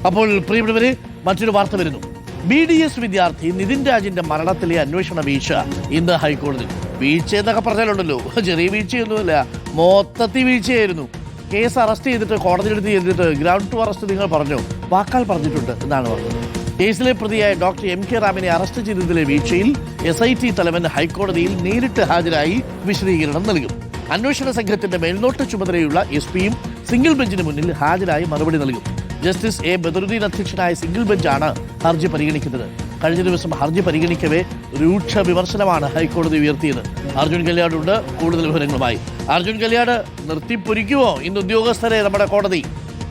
അപ്പോൾ പ്രിയപ്പെട്ടവരെ, മറ്റൊരു വാർത്ത വരുന്നു. BDS വിദ്യാർത്ഥി നിതിൻ രാജിന്റെ മരണത്തിലെ അന്വേഷണ വീഴ്ച ഇന്ന് ഹൈക്കോടതി. വീഴ്ച എന്നൊക്കെ പറഞ്ഞാലുണ്ടല്ലോ, ചെറിയ വീഴ്ചയൊന്നുമില്ല, മൊത്തത്തിൽ വീഴ്ചയായിരുന്നു. കേസ് അറസ്റ്റ് ചെയ്തിട്ട് കോടതിയെടുത്ത് ചെയ്തിട്ട് ഗ്രൗണ്ട് ടു അറസ്റ്റ് നിങ്ങൾ പറഞ്ഞു, വാക്കാൽ പറഞ്ഞിട്ടുണ്ട് എന്നാണ് പറഞ്ഞത്. കേസിലെ പ്രതിയായ ഡോക്ടർ MK റാമിനെ അറസ്റ്റ് ചെയ്തതിലെ വീഴ്ചയിൽ SIT തലവൻ ഹൈക്കോടതിയിൽ നേരിട്ട് ഹാജരായി വിശദീകരണം നൽകും. അന്വേഷണ സംഘത്തിന്റെ മേൽനോട്ട ചുമതലയുള്ള SP-യും സിംഗിൾ ബെഞ്ചിന് മുന്നിൽ ഹാജരായി മറുപടി നൽകും. ജസ്റ്റിസ് A ബദറുദ്ദീൻ അധ്യക്ഷനായ സിംഗിൾ ബെഞ്ചാണ് ഹർജി പരിഗണിക്കുന്നത്. കഴിഞ്ഞ ദിവസം ഹർജി പരിഗണിക്കവേ രൂക്ഷ വിമർശനമാണ് ഹൈക്കോടതി ഉയർത്തിയത്. അർജുൻ കല്യാടുണ്ട് കൂടുതൽ വിവരങ്ങളുമായി. അർജുൻ കല്യാട്, നിർത്തിപ്പൊരിക്കുമോ ഇന്ന് ഉദ്യോഗസ്ഥരെ നമ്മുടെ കോടതി?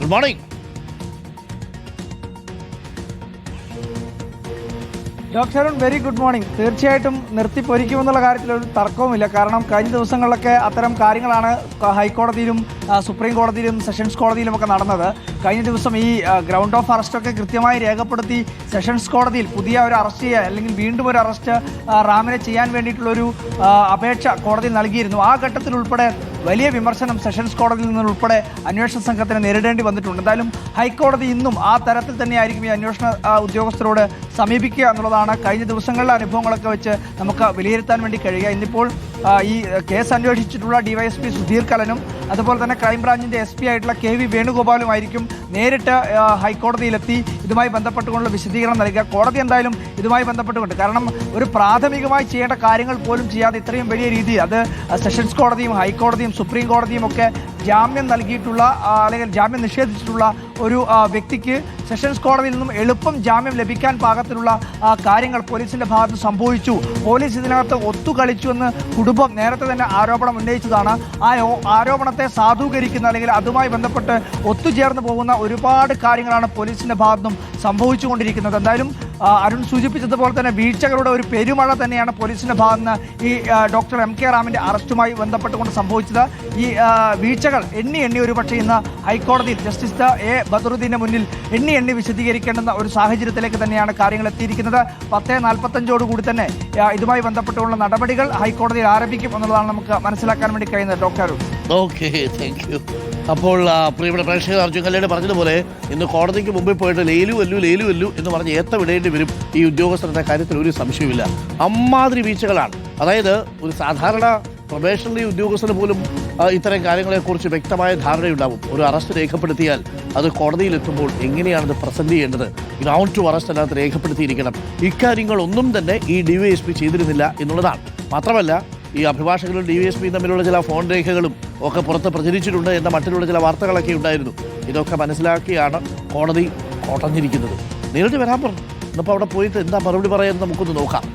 Good morning. Doctor Arun, very good morning. തീർച്ചയായിട്ടും നിർത്തിപ്പൊരിക്കുമെന്നുള്ള കാര്യത്തിൽ ഒരു തർക്കവുമില്ല. കാരണം കഴിഞ്ഞ ദിവസങ്ങളിലൊക്കെ അത്തരം കാര്യങ്ങളാണ് ഹൈക്കോടതിയിലും സുപ്രീം കോടതിയിലും സെഷൻസ് കോടതിയിലുമൊക്കെ നടന്നത്. കഴിഞ്ഞ ദിവസം ഈ ഗ്രൗണ്ട് ഓഫ് അറസ്റ്റൊക്കെ കൃത്യമായി രേഖപ്പെടുത്തി സെഷൻസ് കോടതിയിൽ പുതിയ ഒരു അറസ്റ്റ് ചെയ്യാൻ അല്ലെങ്കിൽ വീണ്ടും ഒരു അറസ്റ്റ് റാമിനെ ചെയ്യാൻ വേണ്ടിയിട്ടുള്ളൊരു അപേക്ഷ കോടതിയിൽ നൽകിയിരുന്നു. ആ ഘട്ടത്തിൽ ഉൾപ്പെടെ വലിയ വിമർശനം സെഷൻസ് കോടതിയിൽ നിന്നുൾപ്പെടെ അന്വേഷണ സംഘത്തിന് നേരിടേണ്ടി വന്നിട്ടുണ്ട്. എന്തായാലും ഹൈക്കോടതി ഇന്നും ആ തരത്തിൽ തന്നെയായിരിക്കും ഈ അന്വേഷണ ഉദ്യോഗസ്ഥരോട് സമീപിക്കുക എന്നുള്ളതാണ് കഴിഞ്ഞ ദിവസങ്ങളിലെ അനുഭവങ്ങളൊക്കെ വെച്ച് നമുക്ക് വിലയിരുത്താൻ വേണ്ടി കഴിയുക. ഇന്നിപ്പോൾ ഈ കേസ് അന്വേഷിച്ചിട്ടുള്ള DYSP സുധീർ കലനും അതുപോലെ തന്നെ ക്രൈംബ്രാഞ്ചിൻ്റെ SP ആയിട്ടുള്ള KV വേണുഗോപാലുമായിരിക്കും നേരിട്ട് ഹൈക്കോടതിയിലെത്തി ഇതുമായി ബന്ധപ്പെട്ടുകൊണ്ടുള്ള വിശദീകരണം നൽകുക. കോടതി എന്തായാലും ഇതുമായി ബന്ധപ്പെട്ടുകൊണ്ട്, കാരണം ഒരു പ്രാഥമികമായി ചെയ്യേണ്ട കാര്യങ്ങൾ പോലും ചെയ്യാതെ ഇത്രയും വലിയ രീതിയിൽ അത് സെഷൻസ് കോടതിയും ഹൈക്കോടതിയും സുപ്രീം കോടതിയും ഒക്കെ ജാമ്യം നൽകിയിട്ടുള്ള അല്ലെങ്കിൽ ജാമ്യം നിഷേധിച്ചിട്ടുള്ള ഒരു വ്യക്തിക്ക് സെഷൻസ് കോടതിയിൽ നിന്നും എളുപ്പം ജാമ്യം ലഭിക്കാൻ പാകത്തിലുള്ള കാര്യങ്ങൾ പോലീസിന്റെ ഭാഗത്ത് സംഭവിച്ചു. പോലീസ് ഇതിനകത്ത് ഒത്തുകളിച്ചു എന്ന് കുടുംബം നേരത്തെ തന്നെ ആരോപണം ഉന്നയിച്ചതാണ്. ആ ആരോപണത്തെ സാധൂകരിക്കുന്ന അല്ലെങ്കിൽ അതുമായി ബന്ധപ്പെട്ട് ഒത്തുചേർന്ന് പോകുന്ന ഒരുപാട് കാര്യങ്ങളാണ് പോലീസിന്റെ ഭാഗത്തുനിന്നും സംഭവിച്ചുകൊണ്ടിരിക്കുന്നത്. എന്തായാലും അരുൺ സൂചിപ്പിച്ചതുപോലെ തന്നെ വീഴ്ചകളുടെ ഒരു പെരുമഴ തന്നെയാണ് പോലീസിന്റെ ഭാഗത്തുനിന്ന് ഈ ഡോക്ടർ MK റാമിന്റെ അറസ്റ്റുമായി ബന്ധപ്പെട്ടുകൊണ്ട് സംഭവിച്ചത്. ഈ വീഴ്ചകൾ എണ്ണി ഒരുപക്ഷെ ഇന്ന് ഹൈക്കോടതിയിൽ ജസ്റ്റിസ് A ബദറുദ്ദീന്റെ മുന്നിൽ എണ്ണി വിശദീകരിക്കേണ്ടുന്ന ഒരു സാഹചര്യത്തിലേക്ക് തന്നെയാണ് കാര്യങ്ങൾ എത്തിയിരിക്കുന്നത്. 10:45 തന്നെ ഇതുമായി ബന്ധപ്പെട്ടുള്ള നടപടികൾ ഹൈക്കോടതിയിൽ ആരംഭിക്കും എന്നുള്ളതാണ് നമുക്ക് മനസ്സിലാക്കാൻ വേണ്ടി കഴിയുന്നത്. Doctor okay, thank you. അപ്പോൾ പ്രിയപ്പെട്ട പ്രേക്ഷകർ, അർജുൻ കല്യാട് പറഞ്ഞതുപോലെ ഇന്ന് കോടതിക്ക് മുമ്പിൽ പോയിട്ട് ലേലു വല്ലു എന്ന് പറഞ്ഞ് വിടേണ്ടി വരും ഈ ഉദ്യോഗസ്ഥരുടെ കാര്യത്തിൽ ഒരു സംശയമില്ല. അമ്മാതിരി വീഴ്ചകളാണ്. അതായത് ഒരു സാധാരണ പ്രൊബേഷണറി ഉദ്യോഗസ്ഥന് പോലും ഇത്തരം കാര്യങ്ങളെക്കുറിച്ച് വ്യക്തമായ ധാരണയുണ്ടാവും. ഒരു അറസ്റ്റ് രേഖപ്പെടുത്തിയാൽ അത് കോടതിയിലെത്തുമ്പോൾ എങ്ങനെയാണത് പ്രസന്റ് ചെയ്യേണ്ടത്, ഗ്രൗണ്ട് ടു അറസ്റ്റ് അല്ലാതെ രേഖപ്പെടുത്തിയിരിക്കണം. ഇക്കാര്യങ്ങളൊന്നും തന്നെ ഈ DYSP ചെയ്തിരുന്നില്ല എന്നുള്ളതാണ്. മാത്രമല്ല, ഈ അഭിഭാഷകരും DYSPയും തമ്മിലുള്ള ചില ഫോൺ രേഖകളും ഒക്കെ പുറത്ത് പ്രചരിച്ചിട്ടുണ്ട് എന്ന മട്ടിലുള്ള ചില വാർത്തകളൊക്കെ ഉണ്ടായിരുന്നു. ഇതൊക്കെ മനസ്സിലാക്കിയാണ് കോടതി കോട്ടഞ്ഞിരിക്കുന്നത്. നേരിട്ട് വരാൻ പറഞ്ഞു. ഇന്നിപ്പോൾ അവിടെ പോയിട്ട് എന്താ മറുപടി പറയാൻ നമുക്കൊന്ന് നോക്കാം.